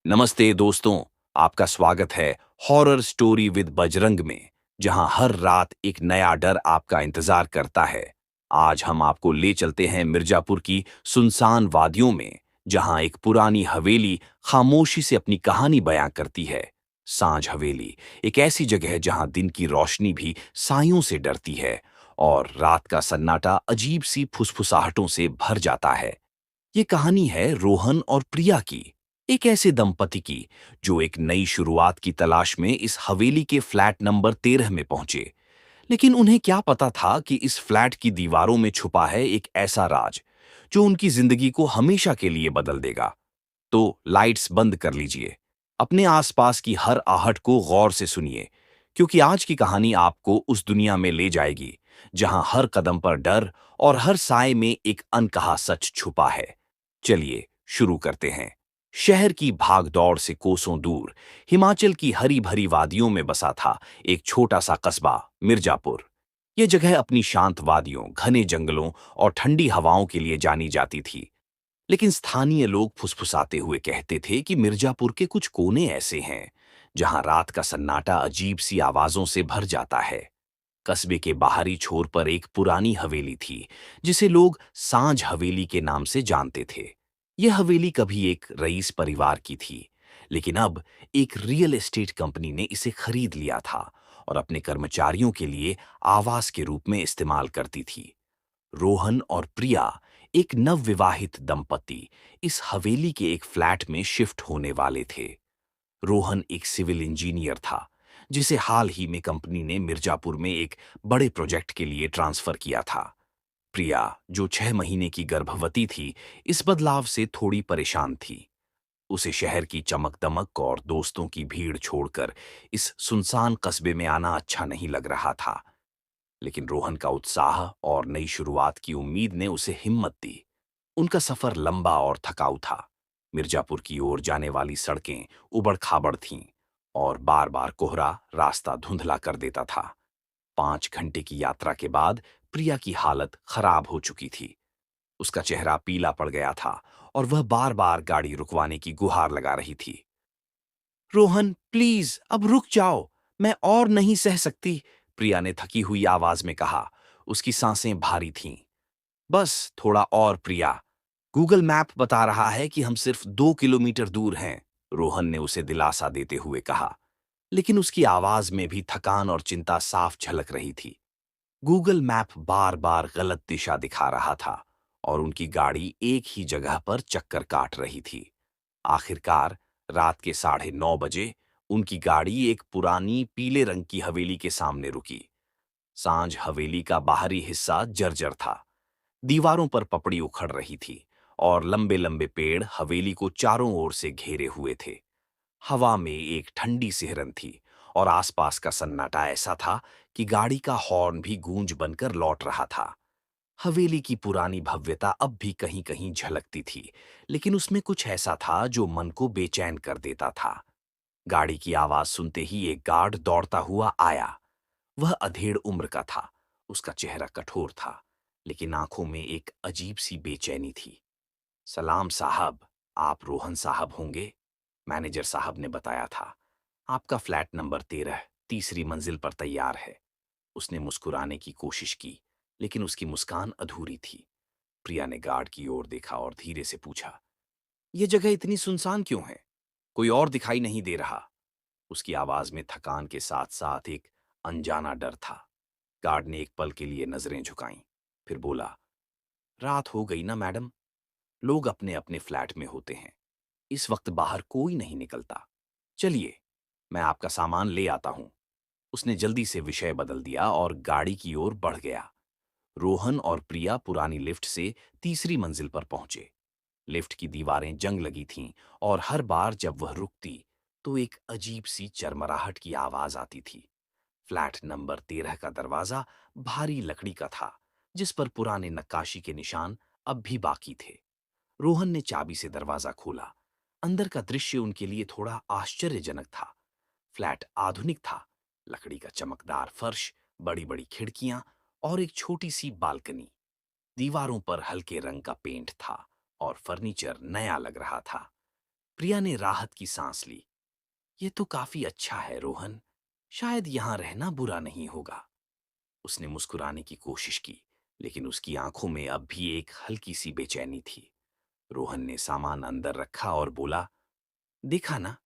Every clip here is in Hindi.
नमस्ते दोस्तों। आपका स्वागत है हॉरर स्टोरी विद बजरंग में, जहां हर रात एक नया डर आपका इंतजार करता है। आज हम आपको ले चलते हैं मिर्जापुर की सुनसान वादियों में, जहां एक पुरानी हवेली खामोशी से अपनी कहानी बयां करती है। सांझ हवेली एक ऐसी जगह है जहां दिन की रोशनी भी सायों से डरती है और रात का सन्नाटा अजीब सी फुसफुसाहटों से भर जाता है। ये कहानी है रोहन और प्रिया की, एक ऐसे दंपति की जो एक नई शुरुआत की तलाश में इस हवेली के फ्लैट नंबर 13 में पहुंचे। लेकिन उन्हें क्या पता था कि इस फ्लैट की दीवारों में छुपा है एक ऐसा राज जो उनकी जिंदगी को हमेशा के लिए बदल देगा। तो लाइट्स बंद कर लीजिए, अपने आसपास की हर आहट को गौर से सुनिए, क्योंकि आज की कहानी आपको उस दुनिया में ले जाएगी जहां हर कदम पर डर और हर साय में एक अनकहा सच छुपा है। चलिए शुरू करते हैं। शहर की भागदौड़ से कोसों दूर हिमाचल की हरी भरी वादियों में बसा था एक छोटा सा कस्बा मिर्जापुर। यह जगह अपनी शांत वादियों, घने जंगलों और ठंडी हवाओं के लिए जानी जाती थी। लेकिन स्थानीय लोग फुसफुसाते हुए कहते थे कि मिर्जापुर के कुछ कोने ऐसे हैं जहां रात का सन्नाटा अजीब सी आवाजों से भर जाता है। कस्बे के बाहरी छोर पर एक पुरानी हवेली थी जिसे लोग सांझ हवेली के नाम से जानते थे। यह हवेली कभी एक रईस परिवार की थी, लेकिन अब एक रियल एस्टेट कंपनी ने इसे खरीद लिया था और अपने कर्मचारियों के लिए आवास के रूप में इस्तेमाल करती थी। रोहन और प्रिया, एक नवविवाहित दंपति, इस हवेली के एक फ्लैट में शिफ्ट होने वाले थे। रोहन एक सिविल इंजीनियर था जिसे हाल ही में कंपनी ने मिर्जापुर में एक बड़े प्रोजेक्ट के लिए ट्रांसफर किया था। प्रिया, जो 6 महीने की गर्भवती थी, इस बदलाव से थोड़ी परेशान थी। उसे शहर की चमक दमक और दोस्तों की भीड़ छोड़कर इस सुनसान कस्बे में आना अच्छा नहीं लग रहा था। लेकिन रोहन का उत्साह और नई शुरुआत की उम्मीद ने उसे हिम्मत दी। उनका सफर लंबा और थकाऊ था। मिर्जापुर की ओर जाने वाली सड़कें उबड़-खाबड़ थीं और बार-बार कोहरा रास्ता धुंधला कर देता था। 5 घंटे की यात्रा के बाद प्रिया की हालत खराब हो चुकी थी। उसका चेहरा पीला पड़ गया था और वह बार-बार गाड़ी रुकवाने की गुहार लगा रही थी। रोहन, प्लीज अब रुक जाओ, मैं और नहीं सह सकती, प्रिया ने थकी हुई आवाज में कहा। उसकी सांसें भारी थीं। बस थोड़ा और प्रिया, गूगल मैप बता रहा है कि हम सिर्फ 2 किलोमीटर दूर हैं, रोहन ने उसे दिलासा देते हुए कहा। लेकिन उसकी आवाज में भी थकान और चिंता साफ झलक रही थी। गूगल मैप बार बार गलत दिशा दिखा रहा था और उनकी गाड़ी एक ही जगह पर चक्कर काट रही थी। आखिरकार रात के 9:30 बजे उनकी गाड़ी एक पुरानी पीले रंग की हवेली के सामने रुकी। सांझ हवेली का बाहरी हिस्सा जर्जर था। दीवारों पर पपड़ी उखड़ रही थी और लंबे लंबे पेड़ हवेली को चारों ओर से घेरे हुए थे। हवा में एक ठंडी सिहरन थी और आसपास का सन्नाटा ऐसा था कि गाड़ी का हॉर्न भी गूंज बनकर लौट रहा था। हवेली की पुरानी भव्यता अब भी कहीं कहीं झलकती थी, लेकिन उसमें कुछ ऐसा था जो मन को बेचैन कर देता था। गाड़ी की आवाज सुनते ही एक गार्ड दौड़ता हुआ आया। वह अधेड़ उम्र का था। उसका चेहरा कठोर था, लेकिन आंखों में एक अजीब सी बेचैनी थी। सलाम साहब, आप रोहन साहब होंगे? मैनेजर साहब ने बताया था। आपका फ्लैट नंबर 13 तीसरी मंजिल पर तैयार है। उसने मुस्कुराने की कोशिश की, लेकिन उसकी मुस्कान अधूरी थी। प्रिया ने गार्ड की ओर देखा और धीरे से पूछा, यह जगह इतनी सुनसान क्यों है? कोई और दिखाई नहीं दे रहा? उसकी आवाज में थकान के साथ साथ एक अनजाना डर था। गार्ड ने एक पल के लिए नजरें झुकाईं, फिर बोला, रात हो गई ना मैडम, लोग अपने अपने फ्लैट में होते हैं। इस वक्त बाहर कोई नहीं निकलता। चलिए, मैं आपका सामान ले आता हूं। उसने जल्दी से विषय बदल दिया और गाड़ी की ओर बढ़ गया। रोहन और प्रिया पुरानी लिफ्ट से तीसरी मंजिल पर पहुंचे। लिफ्ट की दीवारें जंग लगी थीं और हर बार जब वह रुकती तो एक अजीब सी चरमराहट की आवाज आती थी। फ्लैट नंबर 13 का दरवाजा भारी लकड़ी का था, जिस पर पुराने नक्काशी के निशान अब भी बाकी थे। रोहन ने चाबी से दरवाजा खोला। अंदर का दृश्य उनके लिए थोड़ा आश्चर्यजनक था। फ्लैट आधुनिक था। लकड़ी का चमकदार फर्श, बड़ी बड़ी खिड़कियां और एक छोटी सी बालकनी। दीवारों पर हल्के रंग का पेंट था और फर्नीचर नया लग रहा था। प्रिया ने राहत की सांस ली। ये तो काफी अच्छा है रोहन, शायद यहां रहना बुरा नहीं होगा। उसने मुस्कुराने की कोशिश की, लेकिन उसकी आंखों में अब भी एक हल्की सी बेचैनी थी। रोहन ने सामान अंदर रखा और बोला, देखा ना,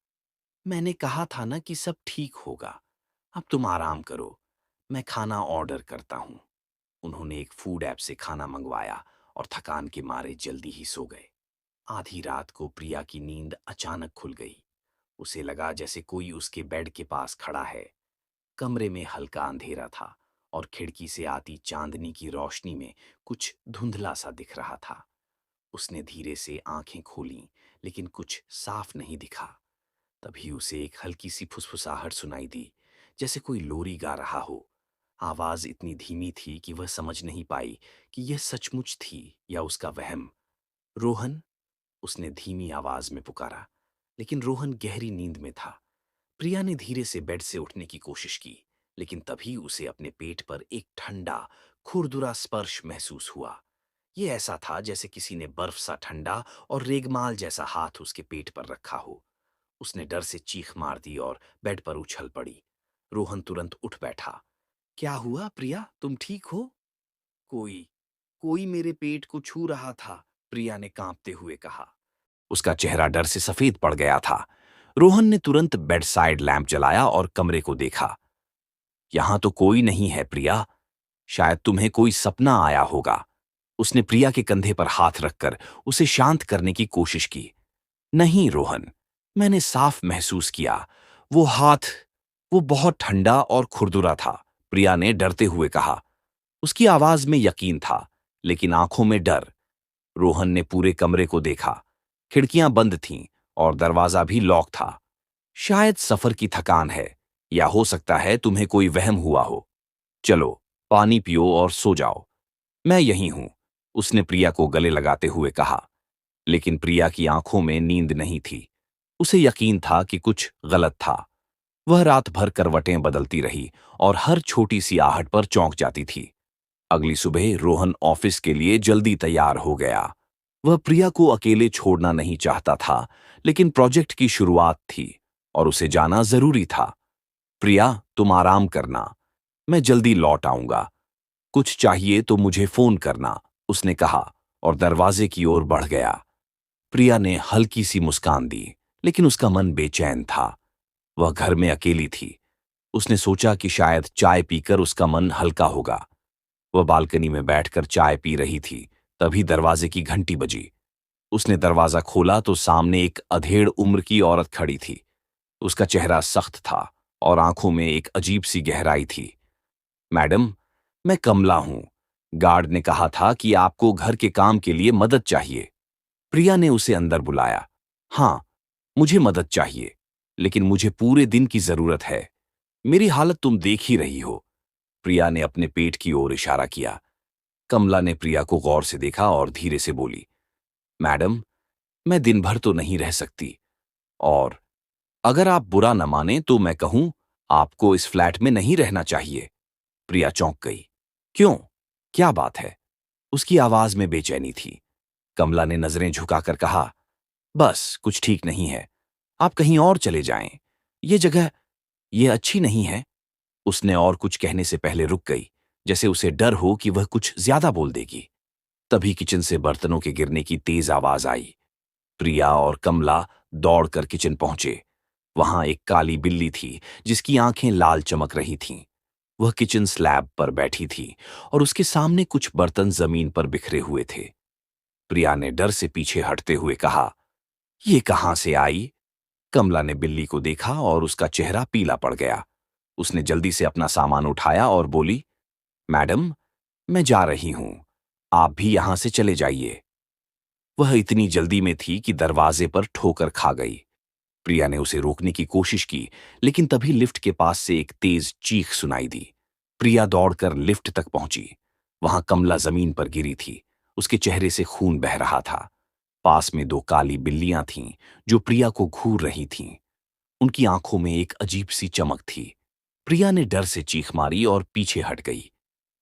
मैंने कहा था ना कि सब ठीक होगा। अब तुम आराम करो, मैं खाना ऑर्डर करता हूं। उन्होंने एक फूड ऐप से खाना मंगवाया और थकान के मारे जल्दी ही सो गए। आधी रात को प्रिया की नींद अचानक खुल गई। उसे लगा जैसे कोई उसके बेड के पास खड़ा है। कमरे में हल्का अंधेरा था और खिड़की से आती चांदनी की रोशनी में कुछ धुंधला सा दिख रहा था। उसने धीरे से आंखें खोलीं, लेकिन कुछ साफ नहीं दिखा। तभी उसे एक हल्की सी फुसफुसाहट सुनाई दी, जैसे कोई लोरी गा रहा हो। आवाज इतनी धीमी थी कि वह समझ नहीं पाई कि यह सचमुच थी या उसका वहम। रोहन, उसने धीमी आवाज में पुकारा, लेकिन रोहन गहरी नींद में था। प्रिया ने धीरे से बेड से उठने की कोशिश की, लेकिन तभी उसे अपने पेट पर एक ठंडा, खुरदुरा स्पर्श महसूस हुआ। ये ऐसा था जैसे किसी ने बर्फ सा ठंडा और रेगमाल जैसा हाथ उसके पेट पर रखा हो। उसने डर से चीख मार दी और बेड पर उछल पड़ी। रोहन तुरंत उठ बैठा। क्या हुआ प्रिया, तुम ठीक हो? कोई कोई मेरे पेट को छू रहा था, प्रिया ने कांपते हुए कहा। उसका चेहरा डर से सफेद पड़ गया था। रोहन ने तुरंत बेड साइड लैंप जलाया और कमरे को देखा। यहां तो कोई नहीं है प्रिया, शायद तुम्हें कोई सपना आया होगा। उसने प्रिया के कंधे पर हाथ रखकर उसे शांत करने की कोशिश की। नहीं रोहन, मैंने साफ महसूस किया। वो हाथ, वो बहुत ठंडा और खुरदुरा था, प्रिया ने डरते हुए कहा। उसकी आवाज में यकीन था, लेकिन आंखों में डर। रोहन ने पूरे कमरे को देखा। खिड़कियां बंद थीं और दरवाजा भी लॉक था। शायद सफर की थकान है, या हो सकता है तुम्हें कोई वहम हुआ हो। चलो, पानी पियो और सो जाओ, मैं यहीं हूं, उसने प्रिया को गले लगाते हुए कहा। लेकिन प्रिया की आंखों में नींद नहीं थी। उसे यकीन था कि कुछ गलत था। वह रात भर करवटें बदलती रही और हर छोटी सी आहट पर चौंक जाती थी। अगली सुबह रोहन ऑफिस के लिए जल्दी तैयार हो गया। वह प्रिया को अकेले छोड़ना नहीं चाहता था, लेकिन प्रोजेक्ट की शुरुआत थी और उसे जाना जरूरी था। प्रिया, तुम आराम करना, मैं जल्दी लौट आऊंगा। कुछ चाहिए तो मुझे फोन करना, उसने कहा और दरवाजे की ओर बढ़ गया। प्रिया ने हल्की सी मुस्कान दी, लेकिन उसका मन बेचैन था। वह घर में अकेली थी। उसने सोचा कि शायद चाय पीकर उसका मन हल्का होगा। वह बालकनी में बैठकर चाय पी रही थी, तभी दरवाजे की घंटी बजी। उसने दरवाजा खोला तो सामने एक अधेड़ उम्र की औरत खड़ी थी। उसका चेहरा सख्त था और आंखों में एक अजीब सी गहराई थी। मैडम, मैं कमला हूं। गार्ड ने कहा था कि आपको घर के काम के लिए मदद चाहिए। प्रिया ने उसे अंदर बुलाया। हाँ, मुझे मदद चाहिए, लेकिन मुझे पूरे दिन की जरूरत है। मेरी हालत तुम देख ही रही हो। प्रिया ने अपने पेट की ओर इशारा किया। कमला ने प्रिया को गौर से देखा और धीरे से बोली, मैडम, मैं दिन भर तो नहीं रह सकती, और अगर आप बुरा न माने तो मैं कहूं, आपको इस फ्लैट में नहीं रहना चाहिए। प्रिया चौंक गई। क्यों? क्या बात है? उसकी आवाज में बेचैनी थी। कमला ने नजरें झुकाकर कहा, बस कुछ ठीक नहीं है, आप कहीं और चले जाएं। ये जगह, ये अच्छी नहीं है। उसने और कुछ कहने से पहले रुक गई, जैसे उसे डर हो कि वह कुछ ज्यादा बोल देगी। तभी किचन से बर्तनों के गिरने की तेज आवाज आई। प्रिया और कमला दौड़कर किचन पहुंचे। वहां एक काली बिल्ली थी, जिसकी आंखें लाल चमक रही थीं। वह किचन स्लैब पर बैठी थी और उसके सामने कुछ बर्तन जमीन पर बिखरे हुए थे। प्रिया ने डर से पीछे हटते हुए कहा, ये कहां से आई? कमला ने बिल्ली को देखा और उसका चेहरा पीला पड़ गया। उसने जल्दी से अपना सामान उठाया और बोली, मैडम, मैं जा रही हूं, आप भी यहां से चले जाइए। वह इतनी जल्दी में थी कि दरवाजे पर ठोकर खा गई। प्रिया ने उसे रोकने की कोशिश की, लेकिन तभी लिफ्ट के पास से एक तेज चीख सुनाई दी। प्रिया दौड़कर लिफ्ट तक पहुंची। वहां कमला जमीन पर गिरी थी। उसके चेहरे से खून बह रहा था। पास में दो काली बिल्लियां थीं, जो प्रिया को घूर रही थीं। उनकी आंखों में एक अजीब सी चमक थी। प्रिया ने डर से चीख मारी और पीछे हट गई।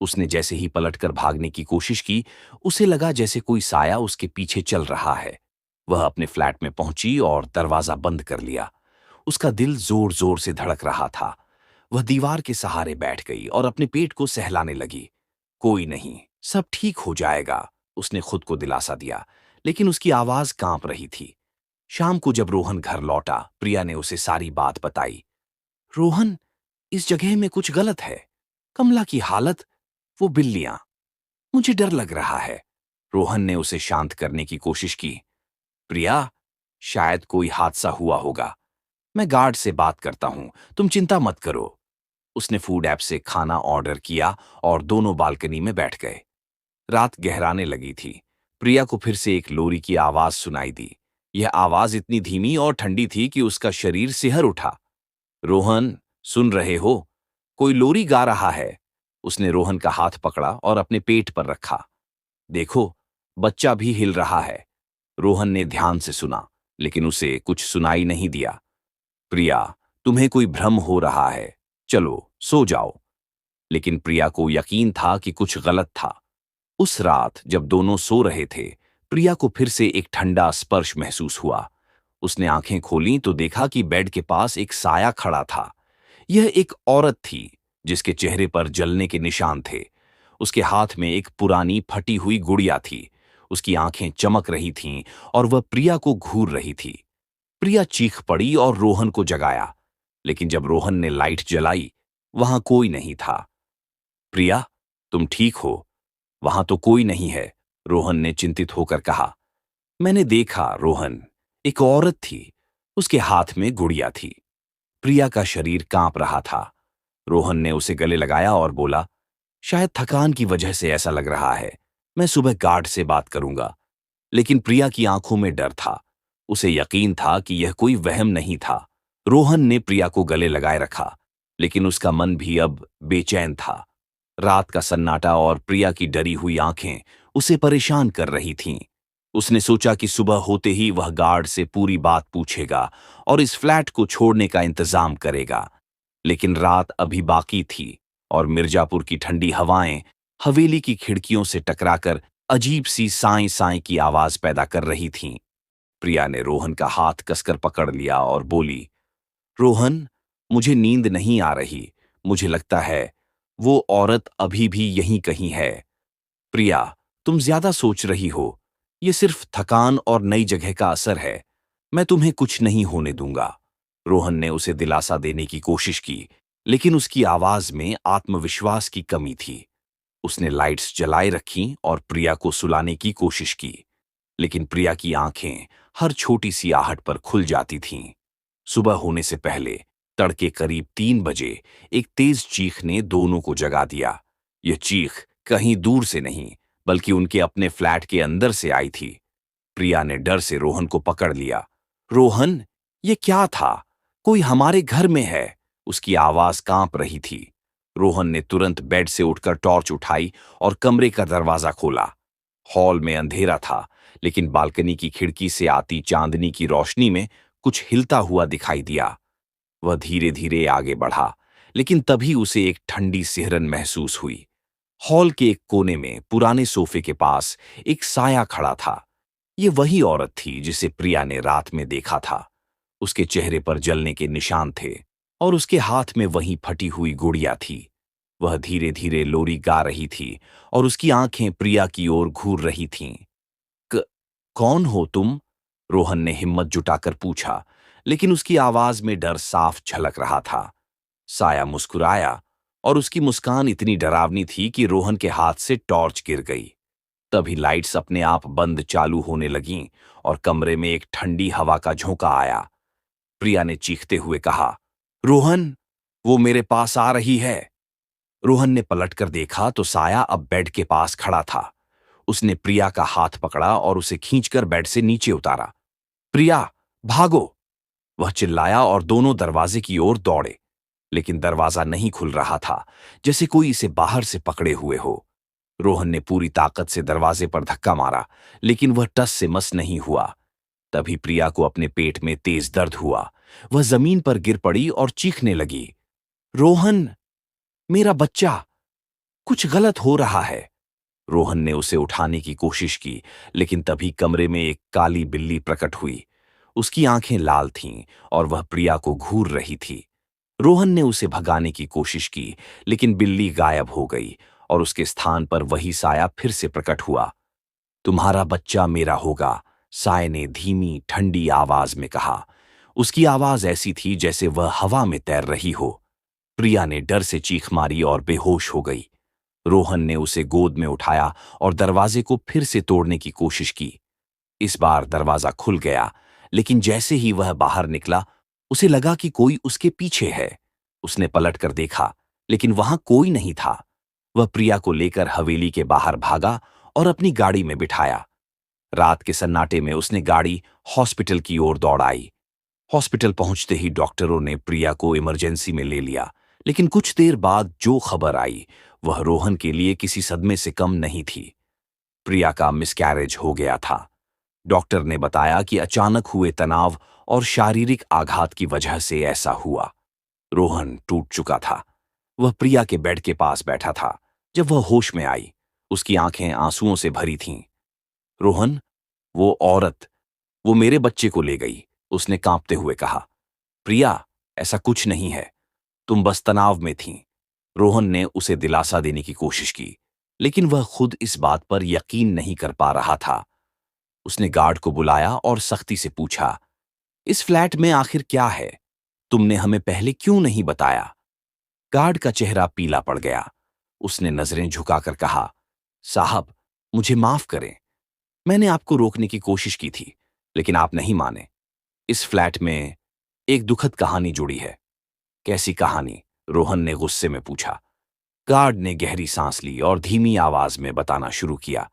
उसने जैसे ही पलटकर भागने की कोशिश की, उसे लगा जैसे कोई साया उसके पीछे चल रहा है। वह अपने फ्लैट में पहुंची और दरवाजा बंद कर लिया। उसका दिल जोर जोर से धड़क रहा था। वह दीवार के सहारे बैठ गई और अपने पेट को सहलाने लगी। कोई नहीं, सब ठीक हो जाएगा, उसने खुद को दिलासा दिया, लेकिन उसकी आवाज कांप रही थी। शाम को जब रोहन घर लौटा, प्रिया ने उसे सारी बात बताई। रोहन, इस जगह में कुछ गलत है। कमला की हालत, वो बिल्लियां, मुझे डर लग रहा है। रोहन ने उसे शांत करने की कोशिश की। प्रिया, शायद कोई हादसा हुआ होगा। मैं गार्ड से बात करता हूं, तुम चिंता मत करो। उसने फूड ऐप से खाना ऑर्डर किया और दोनों बालकनी में बैठ गए। रात गहराने लगी थी। प्रिया को फिर से एक लोरी की आवाज सुनाई दी। यह आवाज इतनी धीमी और ठंडी थी कि उसका शरीर सिहर उठा। रोहन, सुन रहे हो? कोई लोरी गा रहा है। उसने रोहन का हाथ पकड़ा और अपने पेट पर रखा। देखो, बच्चा भी हिल रहा है। रोहन ने ध्यान से सुना, लेकिन उसे कुछ सुनाई नहीं दिया। प्रिया, तुम्हें कोई भ्रम हो रहा है। चलो, सो जाओ। लेकिन प्रिया को यकीन था कि कुछ गलत था। उस रात जब दोनों सो रहे थे, प्रिया को फिर से एक ठंडा स्पर्श महसूस हुआ। उसने आंखें खोलीं तो देखा कि बेड के पास एक साया खड़ा था। यह एक औरत थी, जिसके चेहरे पर जलने के निशान थे। उसके हाथ में एक पुरानी फटी हुई गुड़िया थी। उसकी आंखें चमक रही थीं और वह प्रिया को घूर रही थी। प्रिया चीख पड़ी और रोहन को जगाया, लेकिन जब रोहन ने लाइट जलाई, वहां कोई नहीं था। प्रिया, तुम ठीक हो? वहां तो कोई नहीं है, रोहन ने चिंतित होकर कहा। मैंने देखा रोहन, एक औरत थी, उसके हाथ में गुड़िया थी। प्रिया का शरीर कांप रहा था। रोहन ने उसे गले लगाया और बोला, शायद थकान की वजह से ऐसा लग रहा है। मैं सुबह गार्ड से बात करूंगा। लेकिन प्रिया की आंखों में डर था। उसे यकीन था कि यह कोई वहम नहीं था। रोहन ने प्रिया को गले लगाए रखा, लेकिन उसका मन भी अब बेचैन था। रात का सन्नाटा और प्रिया की डरी हुई आंखें उसे परेशान कर रही थीं। उसने सोचा कि सुबह होते ही वह गार्ड से पूरी बात पूछेगा और इस फ्लैट को छोड़ने का इंतजाम करेगा। लेकिन रात अभी बाकी थी और मिर्जापुर की ठंडी हवाएं हवेली की खिड़कियों से टकराकर अजीब सी साएं साएं की आवाज पैदा कर रही थीं। प्रिया ने रोहन का हाथ कसकर पकड़ लिया और बोली, रोहन, मुझे नींद नहीं आ रही। मुझे लगता है वो औरत अभी भी यहीं कहीं है। प्रिया, तुम ज्यादा सोच रही हो। ये सिर्फ थकान और नई जगह का असर है। मैं तुम्हें कुछ नहीं होने दूंगा। रोहन ने उसे दिलासा देने की कोशिश की, लेकिन उसकी आवाज में आत्मविश्वास की कमी थी। उसने लाइट्स जलाए रखीं और प्रिया को सुलाने की कोशिश की, लेकिन प्रिया की आंखें हर छोटी सी आहट पर खुल जाती थीं। सुबह होने से पहले तड़के करीब 3 बजे एक तेज चीख ने दोनों को जगा दिया। यह चीख कहीं दूर से नहीं, बल्कि उनके अपने फ्लैट के अंदर से आई थी। प्रिया ने डर से रोहन को पकड़ लिया। रोहन, ये क्या था? कोई हमारे घर में है। उसकी आवाज कांप रही थी। रोहन ने तुरंत बेड से उठकर टॉर्च उठाई और कमरे का दरवाजा खोला। हॉल में अंधेरा था, लेकिन बालकनी की खिड़की से आती चांदनी की रोशनी में कुछ हिलता हुआ दिखाई दिया। वह धीरे धीरे आगे बढ़ा, लेकिन तभी उसे एक ठंडी सिहरन महसूस हुई। हॉल के एक कोने में पुराने सोफे के पास एक साया खड़ा था। ये वही औरत थी जिसे प्रिया ने रात में देखा था। उसके चेहरे पर जलने के निशान थे और उसके हाथ में वही फटी हुई गुड़िया थी। वह धीरे धीरे लोरी गा रही थी और उसकी आंखें प्रिया की ओर घूर रही थीं। "क- कौन हो तुम?" रोहन ने हिम्मत जुटाकर पूछा, लेकिन उसकी आवाज में डर साफ झलक रहा था। साया मुस्कुराया और उसकी मुस्कान इतनी डरावनी थी कि रोहन के हाथ से टॉर्च गिर गई। तभी लाइट्स अपने आप बंद चालू होने लगीं और कमरे में एक ठंडी हवा का झोंका आया। प्रिया ने चीखते हुए कहा, रोहन, वो मेरे पास आ रही है। रोहन ने पलटकर देखा तो साया अब बेड के पास खड़ा था। उसने प्रिया का हाथ पकड़ा और उसे खींचकर बेड से नीचे उतारा। प्रिया, भागो! वह चिल्लाया और दोनों दरवाजे की ओर दौड़े, लेकिन दरवाजा नहीं खुल रहा था, जैसे कोई इसे बाहर से पकड़े हुए हो। रोहन ने पूरी ताकत से दरवाजे पर धक्का मारा, लेकिन वह टस से मस नहीं हुआ। तभी प्रिया को अपने पेट में तेज दर्द हुआ। वह जमीन पर गिर पड़ी और चीखने लगी, रोहन, मेरा बच्चा, कुछ गलत हो रहा है। रोहन ने उसे उठाने की कोशिश की, लेकिन तभी कमरे में एक काली बिल्ली प्रकट हुई। उसकी आंखें लाल थीं और वह प्रिया को घूर रही थी। रोहन ने उसे भगाने की कोशिश की, लेकिन बिल्ली गायब हो गई और उसके स्थान पर वही साया फिर से प्रकट हुआ। तुम्हारा बच्चा मेरा होगा, साय ने धीमी ठंडी आवाज में कहा। उसकी आवाज ऐसी थी जैसे वह हवा में तैर रही हो। प्रिया ने डर से चीख मारी और बेहोश हो गई। रोहन ने उसे गोद में उठाया और दरवाजे को फिर से तोड़ने की कोशिश की। इस बार दरवाजा खुल गया, लेकिन जैसे ही वह बाहर निकला, उसे लगा कि कोई उसके पीछे है। उसने पलटकर देखा, लेकिन वहां कोई नहीं था। वह प्रिया को लेकर हवेली के बाहर भागा और अपनी गाड़ी में बिठाया। रात के सन्नाटे में उसने गाड़ी हॉस्पिटल की ओर दौड़ाई। हॉस्पिटल पहुंचते ही डॉक्टरों ने प्रिया को इमरजेंसी में ले लिया, लेकिन कुछ देर बाद जो खबर आई वह रोहन के लिए किसी सदमे से कम नहीं थी। प्रिया का मिसकैरेज हो गया था। डॉक्टर ने बताया कि अचानक हुए तनाव और शारीरिक आघात की वजह से ऐसा हुआ। रोहन टूट चुका था। वह प्रिया के बेड के पास बैठा था। जब वह होश में आई, उसकी आंखें आंसुओं से भरी थीं। रोहन, वो औरत, वो मेरे बच्चे को ले गई, उसने कांपते हुए कहा। प्रिया, ऐसा कुछ नहीं है, तुम बस तनाव में थीं। रोहन ने उसे दिलासा देने की कोशिश की, लेकिन वह खुद इस बात पर यकीन नहीं कर पा रहा था। उसने गार्ड को बुलाया और सख्ती से पूछा, इस फ्लैट में आखिर क्या है? तुमने हमें पहले क्यों नहीं बताया? गार्ड का चेहरा पीला पड़ गया। उसने नजरें झुकाकर कहा, साहब, मुझे माफ करें। मैंने आपको रोकने की कोशिश की थी, लेकिन आप नहीं माने। इस फ्लैट में एक दुखद कहानी जुड़ी है। कैसी कहानी? रोहन ने गुस्से में पूछा। गार्ड ने गहरी सांस ली और धीमी आवाज में बताना शुरू किया।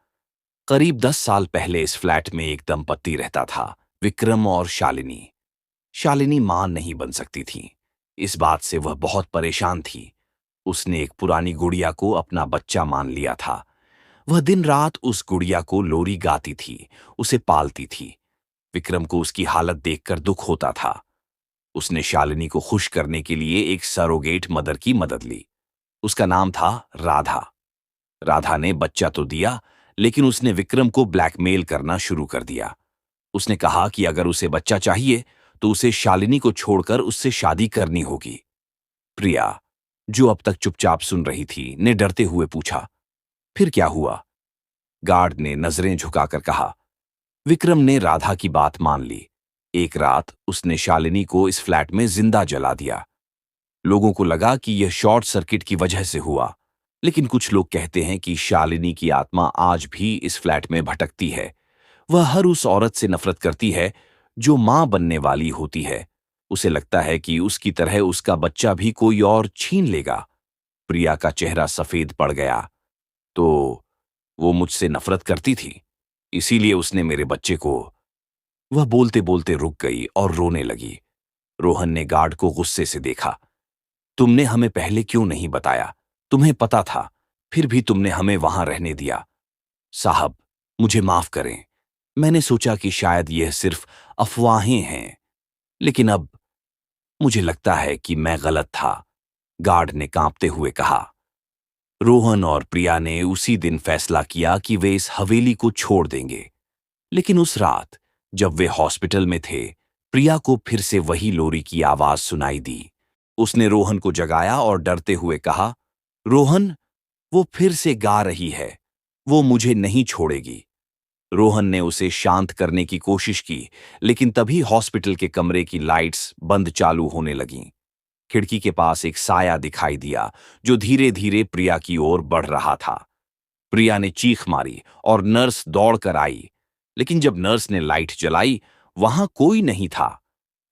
करीब 10 साल पहले इस फ्लैट में एक दंपत्ति रहता था, विक्रम और शालिनी। शालिनी मां नहीं बन सकती थी। इस बात से वह बहुत परेशान थी। उसने एक पुरानी गुड़िया को अपना बच्चा मान लिया था। वह दिन रात उस गुड़िया को लोरी गाती थी, उसे पालती थी। विक्रम को उसकी हालत देखकर दुख होता था। उसने शालिनी को खुश करने के लिए एक सरोगेट मदर की मदद ली। उसका नाम था राधा। राधा ने बच्चा तो दिया, लेकिन उसने विक्रम को ब्लैकमेल करना शुरू कर दिया। उसने कहा कि अगर उसे बच्चा चाहिए तो उसे शालिनी को छोड़कर उससे शादी करनी होगी। प्रिया, जो अब तक चुपचाप सुन रही थी, ने डरते हुए पूछा, फिर क्या हुआ? गार्ड ने नजरें झुकाकर कहा, विक्रम ने राधा की बात मान ली। एक रात उसने शालिनी को इस फ्लैट में जिंदा जला दिया। लोगों को लगा कि यह शॉर्ट सर्किट की वजह से हुआ, लेकिन कुछ लोग कहते हैं कि शालिनी की आत्मा आज भी इस फ्लैट में भटकती है। वह हर उस औरत से नफरत करती है जो मां बनने वाली होती है। उसे लगता है कि उसकी तरह उसका बच्चा भी कोई और छीन लेगा। प्रिया का चेहरा सफेद पड़ गया। तो वो मुझसे नफरत करती थी, इसीलिए उसने मेरे बच्चे को। वह बोलते बोलते रुक गई और रोने लगी। रोहन ने गार्ड को गुस्से से देखा। तुमने हमें पहले क्यों नहीं बताया? तुम्हें पता था, फिर भी तुमने हमें वहां रहने दिया। साहब, मुझे माफ करें। मैंने सोचा कि शायद यह सिर्फ अफवाहें हैं, लेकिन अब मुझे लगता है कि मैं गलत था, गार्ड ने कांपते हुए कहा। रोहन और प्रिया ने उसी दिन फैसला किया कि वे इस हवेली को छोड़ देंगे। लेकिन उस रात जब वे हॉस्पिटल में थे, प्रिया को फिर से वही लोरी की आवाज सुनाई दी। उसने रोहन को जगाया और डरते हुए कहा, रोहन, वो फिर से गा रही है, वो मुझे नहीं छोड़ेगी। रोहन ने उसे शांत करने की कोशिश की, लेकिन तभी हॉस्पिटल के कमरे की लाइट्स बंद चालू होने लगीं। खिड़की के पास एक साया दिखाई दिया जो धीरे धीरे प्रिया की ओर बढ़ रहा था। प्रिया ने चीख मारी और नर्स दौड़कर आई, लेकिन जब नर्स ने लाइट जलाई, वहां कोई नहीं था।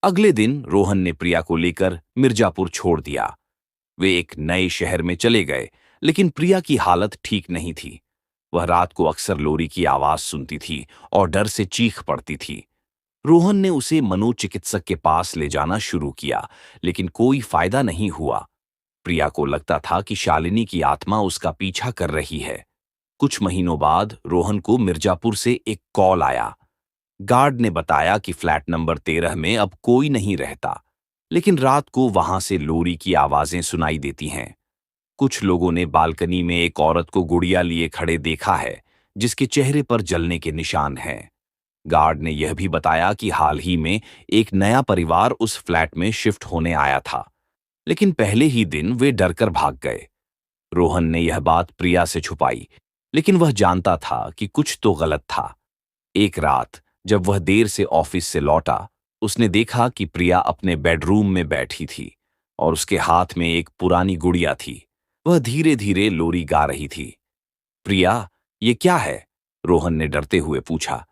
अगले दिन रोहन ने प्रिया को लेकर मिर्जापुर छोड़ दिया। वे एक नए शहर में चले गए, लेकिन प्रिया की हालत ठीक नहीं थी। वह रात को अक्सर लोरी की आवाज सुनती थी और डर से चीख पड़ती थी। रोहन ने उसे मनोचिकित्सक के पास ले जाना शुरू किया, लेकिन कोई फायदा नहीं हुआ। प्रिया को लगता था कि शालिनी की आत्मा उसका पीछा कर रही है। कुछ महीनों बाद रोहन को मिर्जापुर से एक कॉल आया। गार्ड ने बताया कि फ्लैट नंबर 13 में अब कोई नहीं रहता, लेकिन रात को वहां से लोरी की आवाजें सुनाई देती हैं। कुछ लोगों ने बालकनी में एक औरत को गुड़िया लिए खड़े देखा है, जिसके चेहरे पर जलने के निशान हैं। गार्ड ने यह भी बताया कि हाल ही में एक नया परिवार उस फ्लैट में शिफ्ट होने आया था, लेकिन पहले ही दिन वे डरकर भाग गए। रोहन ने यह बात प्रिया से छुपाई, लेकिन वह जानता था कि कुछ तो गलत था। एक रात जब वह देर से ऑफिस से लौटा, उसने देखा कि प्रिया अपने बेडरूम में बैठी थी और उसके हाथ में एक पुरानी गुड़िया थी। वह धीरे धीरे लोरी गा रही थी। प्रिया, ये क्या है? रोहन ने डरते हुए पूछा।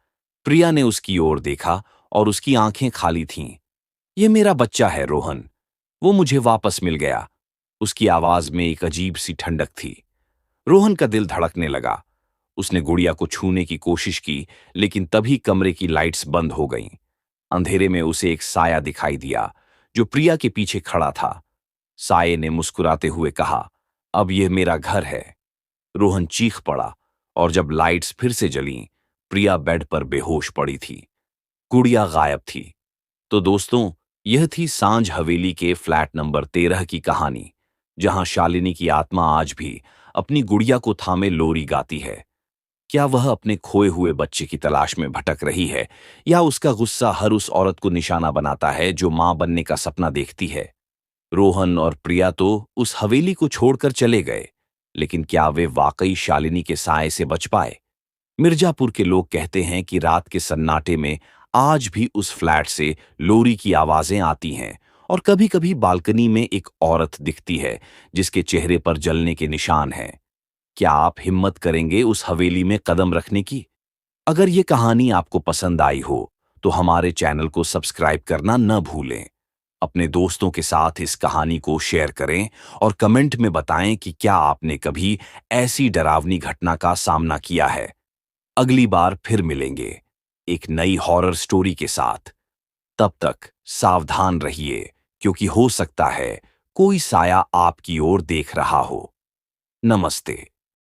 प्रिया ने उसकी ओर देखा और उसकी आंखें खाली थीं। ये मेरा बच्चा है रोहन, वो मुझे वापस मिल गया। उसकी आवाज में एक अजीब सी ठंडक थी। रोहन का दिल धड़कने लगा। उसने गुड़िया को छूने की कोशिश की, लेकिन तभी कमरे की लाइट्स बंद हो गईं। अंधेरे में उसे एक साया दिखाई दिया, जो प्रिया के पीछे खड़ा था। साये ने मुस्कुराते हुए कहा, अब यह मेरा घर है। रोहन चीख पड़ा और जब लाइट्स फिर से जलीं, प्रिया बेड पर बेहोश पड़ी थी। गुड़िया गायब थी। तो दोस्तों, यह थी सांझ हवेली के फ्लैट नंबर 13 की कहानी, जहां शालिनी की आत्मा आज भी अपनी गुड़िया को थामे लोरी गाती है। क्या वह अपने खोए हुए बच्चे की तलाश में भटक रही है, या उसका गुस्सा हर उस औरत को निशाना बनाता है जो मां बनने का सपना देखती है? रोहन और प्रिया तो उस हवेली को छोड़कर चले गए, लेकिन क्या वे वाकई शालिनी के साए से बच पाए? मिर्जापुर के लोग कहते हैं कि रात के सन्नाटे में आज भी उस फ्लैट से लोरी की आवाजें आती हैं, और कभी-कभी बालकनी में एक औरत दिखती है जिसके चेहरे पर जलने के निशान हैं। क्या आप हिम्मत करेंगे उस हवेली में कदम रखने की? अगर ये कहानी आपको पसंद आई हो, तो हमारे चैनल को सब्सक्राइब करना न भूलें। अपने दोस्तों के साथ इस कहानी को शेयर करें और कमेंट में बताएं कि क्या आपने कभी ऐसी डरावनी घटना का सामना किया है। अगली बार फिर मिलेंगे एक नई हॉरर स्टोरी के साथ। तब तक सावधान रहिए, क्योंकि हो सकता है कोई साया आपकी ओर देख रहा हो। नमस्ते।